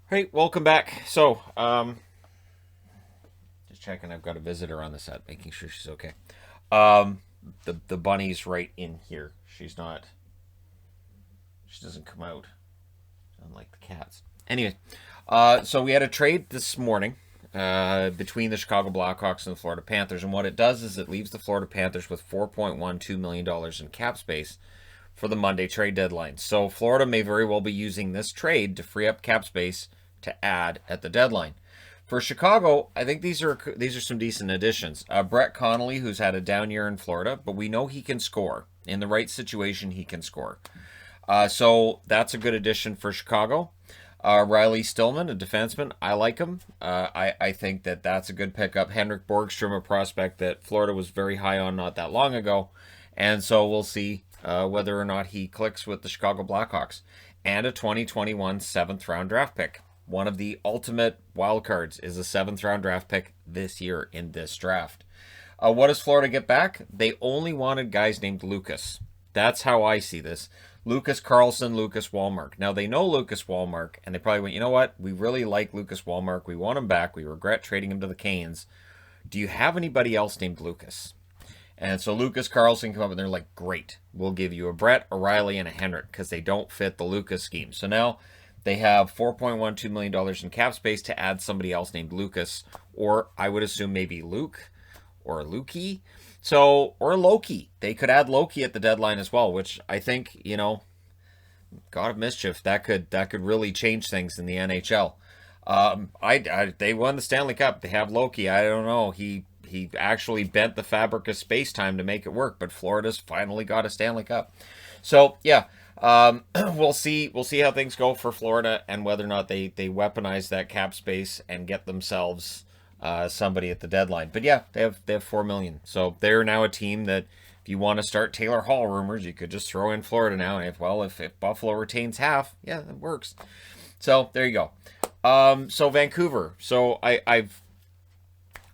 Hey, welcome back. So, just checking. I've got a visitor on the set, making sure she's okay. Um, the bunny's right in here. She's not. She doesn't come out, unlike the cats. Anyway, so we had a trade this morning between the Chicago Blackhawks and the Florida Panthers, and what it does is it leaves the Florida Panthers with $4.12 million in cap space for the Monday trade deadline. So Florida may very well be using this trade to free up cap space to add at the deadline. For Chicago, I think these are some decent additions. Brett Connolly, who's had a down year in Florida, but we know he can score. In the right situation, he can score. So that's a good addition for Chicago. Riley Stillman, a defenseman, I like him. I think that that's a good pickup. Henrik Borgstrom, a prospect that Florida was very high on not that long ago. And so we'll see whether or not he clicks with the Chicago Blackhawks. And a 2021 seventh round draft pick. One of the ultimate wild cards is a seventh round draft pick this year in this draft. What does Florida get back? They only wanted guys named Lucas. That's how I see this. Lucas Carlson, Lucas Wallmark. Now they know Lucas Wallmark, and they probably went, you know what? We really like Lucas Wallmark. We want him back. We regret trading him to the Canes. Do you have anybody else named Lucas? And so Lucas Carlson come up and they're like, great. We'll give you a Brett, a Riley, and a Henrik because they don't fit the Lucas scheme. So now they have $4.12 million in cap space to add somebody else named Lucas, or I would assume maybe Luke or Lukey. So, or Loki. They could add Loki at the deadline as well, which I think, God of mischief, that could really change things in the NHL. They won the Stanley Cup. They have Loki. I don't know. He actually bent the fabric of space time to make it work, but Florida's finally got a Stanley Cup. So yeah, we'll see how things go for Florida and whether or not they weaponize that cap space and get themselves somebody at the deadline. But yeah, they have 4 million. So they're now a team that if you want to start Taylor Hall rumors, you could just throw in Florida now. And if Buffalo retains half, yeah, that works. So there you go. So Vancouver. So I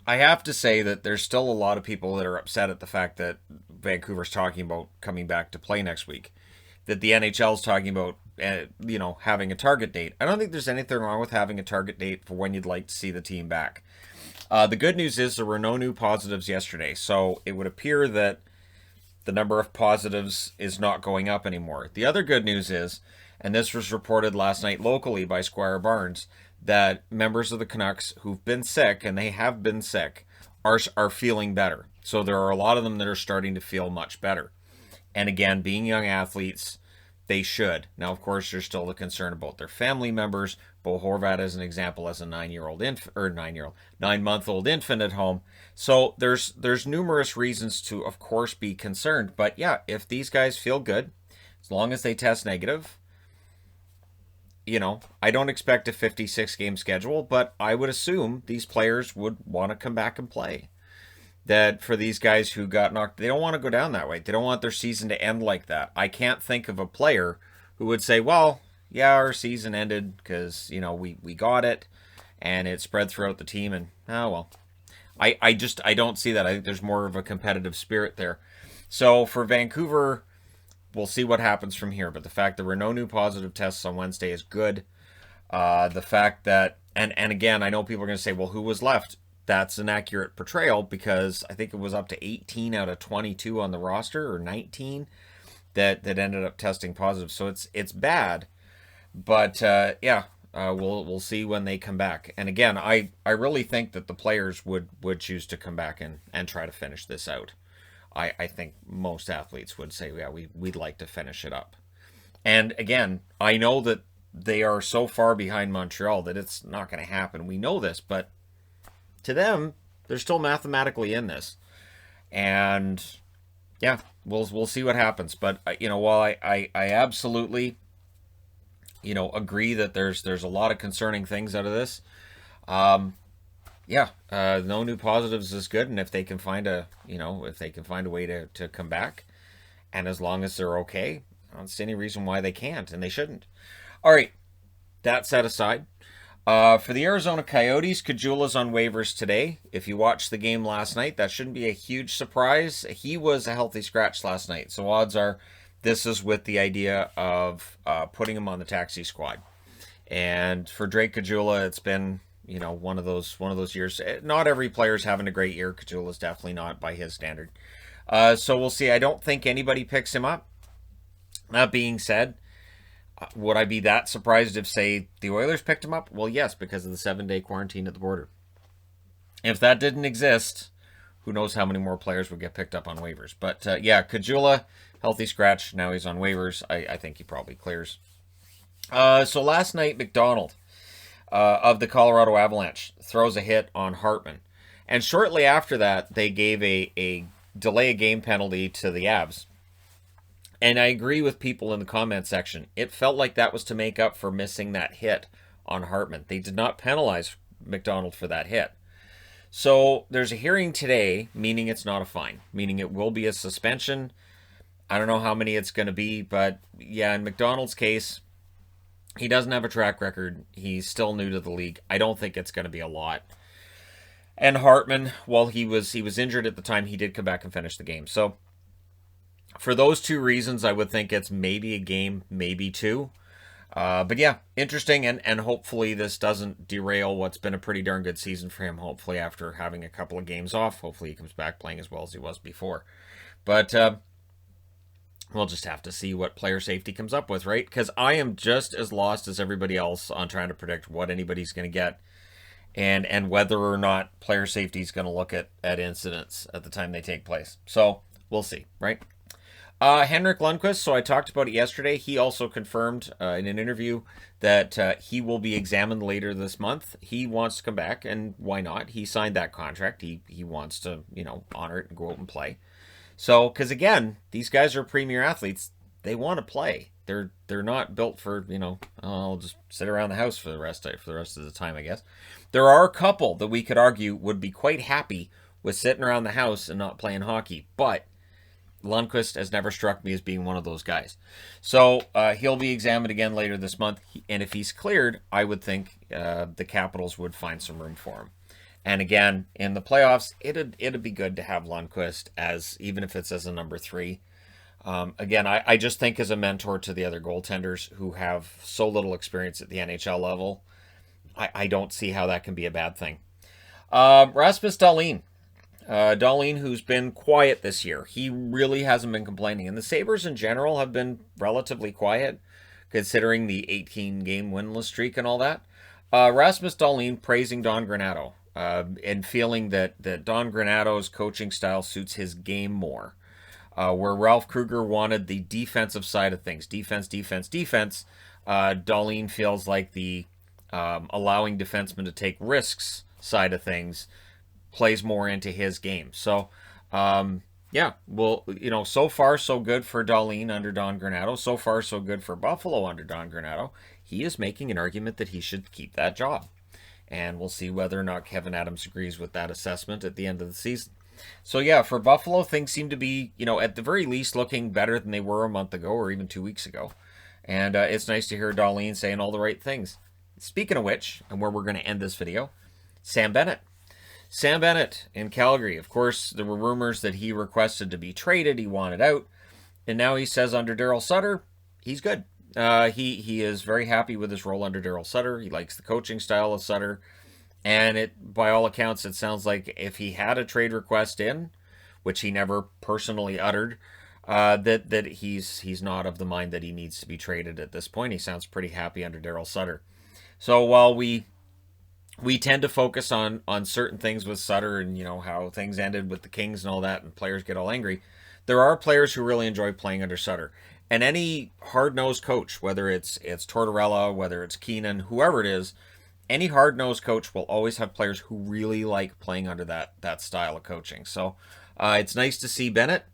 have to say that there's still a lot of people that are upset at the fact that Vancouver's talking about coming back to play next week. That the NHL's talking about, having a target date. I don't think there's anything wrong with having a target date for when you'd like to see the team back. The good news is there were no new positives yesterday, so it would appear that the number of positives is not going up anymore. The other good news is, and this was reported last night locally by Squire Barnes, that members of the Canucks who've been sick, and they have been sick, are feeling better. So there are a lot of them that are starting to feel much better. And again, being young athletes, they should. Now, of course, there's still the concern about their family members. Bo Horvat, as an example, has a 9-month-old infant at home. So there's numerous reasons to, of course, be concerned. But yeah, if these guys feel good, as long as they test negative, I don't expect a 56 game schedule, but I would assume these players would want to come back and play. That for these guys who got knocked, they don't want to go down that way. They don't want their season to end like that. I can't think of a player who would say, well, yeah, our season ended because, we got it and it spread throughout the team and, oh, well. I don't see that. I think there's more of a competitive spirit there. So for Vancouver, we'll see what happens from here. But the fact there were no new positive tests on Wednesday is good. The fact that, and again, I know people are going to say, well, who was left? That's an accurate portrayal because I think it was up to 18 out of 22 on the roster or 19 that ended up testing positive. So it's bad, but we'll see when they come back. And again, I really think that the players would choose to come back and try to finish this out. I think most athletes would say, yeah, we'd like to finish it up. And again, I know that they are so far behind Montreal that it's not going to happen. We know this, but to them, they're still mathematically in this. And yeah, we'll see what happens. But while I absolutely agree that there's a lot of concerning things out of this. No new positives is good, and if they can find a way to come back, and as long as they're okay, I don't see any reason why they can't, and they shouldn't. All right, that set aside. For the Arizona Coyotes, Caggiula's on waivers today. If you watched the game last night, that shouldn't be a huge surprise. He was a healthy scratch last night, so odds are this is with the idea of putting him on the taxi squad. And for Drake Caggiula, it's been, you know, one of those years. Not every player's having a great year. Caggiula's definitely not by his standard. So we'll see. I don't think anybody picks him up. That being said, would I be that surprised if, say, the Oilers picked him up? Well, yes, because of the 7-day quarantine at the border. If that didn't exist, who knows how many more players would get picked up on waivers. But, yeah, Caggiula, healthy scratch. Now he's on waivers. I think he probably clears. So last night, MacDonald of the Colorado Avalanche throws a hit on Hartman. And shortly after that, they gave a delay a game penalty to the Avs. And I agree with people in the comment section. It felt like that was to make up for missing that hit on Hartman. They did not penalize MacDonald for that hit. So there's a hearing today, meaning it's not a fine, meaning it will be a suspension. I don't know how many it's going to be, but yeah, in MacDonald's case, he doesn't have a track record. He's still new to the league. I don't think it's going to be a lot. And Hartman, while he was injured at the time, he did come back and finish the game. So for those two reasons, I would think it's maybe a game, maybe two. But yeah, interesting, and hopefully this doesn't derail what's been a pretty darn good season for him, hopefully after having a couple of games off. Hopefully he comes back playing as well as he was before. But we'll just have to see what player safety comes up with, right? Because I am just as lost as everybody else on trying to predict what anybody's going to get and whether or not player safety is going to look at incidents at the time they take place. So we'll see, right? Henrik Lundqvist, so I talked about it yesterday. He also confirmed in an interview that he will be examined later this month. He wants to come back, and why not? He signed that contract. He wants to, you know, honor it and go out and play. So, because again, these guys are premier athletes. They want to play. They're not built for, you know, I'll just sit around the house for the rest of the time, I guess. There are a couple that we could argue would be quite happy with sitting around the house and not playing hockey, but Lundqvist has never struck me as being one of those guys. So he'll be examined again later this month, and if he's cleared, I would think the Capitals would find some room for him. And again, in the playoffs, it'd be good to have Lundqvist as, even if it's as a number 3. Again, I just think as a mentor to the other goaltenders who have so little experience at the NHL level, I don't see how that can be a bad thing. Rasmus Dahlin. Dahlin, who's been quiet this year. He really hasn't been complaining. And the Sabres in general have been relatively quiet, considering the 18-game winless streak and all that. Rasmus Dahlin praising Don Granato and feeling that Don Granato's coaching style suits his game more. Where Ralph Kruger wanted the defensive side of things. Defense. Dahlin feels like the allowing defensemen to take risks side of things plays more into his game. So, yeah, well, you know, so far so good for Dahlin under Don Granato. So far so good for Buffalo under Don Granato. He is making an argument that he should keep that job. And we'll see whether or not Kevin Adams agrees with that assessment at the end of the season. So, yeah, for Buffalo, things seem to be, you know, at the very least looking better than they were a month ago or even 2 weeks ago. And it's nice to hear Dahlin saying all the right things. Speaking of which, and where we're going to end this video, Sam Bennett. Sam Bennett in Calgary. Of course, there were rumors that he requested to be traded. He wanted out. And now he says under Daryl Sutter, he's good. He is very happy with his role under Daryl Sutter. He likes the coaching style of Sutter. And by all accounts, it sounds like if he had a trade request in, which he never personally uttered, that he's not of the mind that he needs to be traded at this point. He sounds pretty happy under Daryl Sutter. So while we tend to focus on certain things with Sutter and, you know, how things ended with the Kings and all that and players get all angry, there are players who really enjoy playing under Sutter. And any hard-nosed coach, whether it's Tortorella, whether it's Keenan, whoever it is, any hard-nosed coach will always have players who really like playing under that style of coaching. So it's nice to see Bennett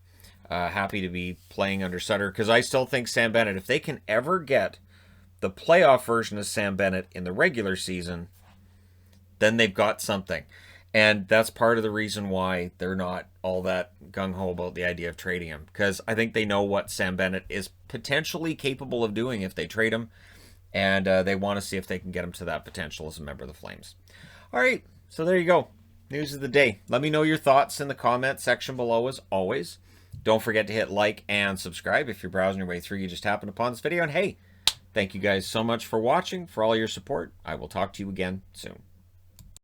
happy to be playing under Sutter, because I still think Sam Bennett, if they can ever get the playoff version of Sam Bennett in the regular season, then they've got something. And that's part of the reason why they're not all that gung-ho about the idea of trading him, because I think they know what Sam Bennett is potentially capable of doing if they trade him, and they want to see if they can get him to that potential as a member of the Flames. All right, so there you go. News of the day. Let me know your thoughts in the comment section below as always. Don't forget to hit like and subscribe if you're browsing your way through. You just happened upon this video. And hey, Thank you guys so much for watching, for all your support. I will talk to you again soon.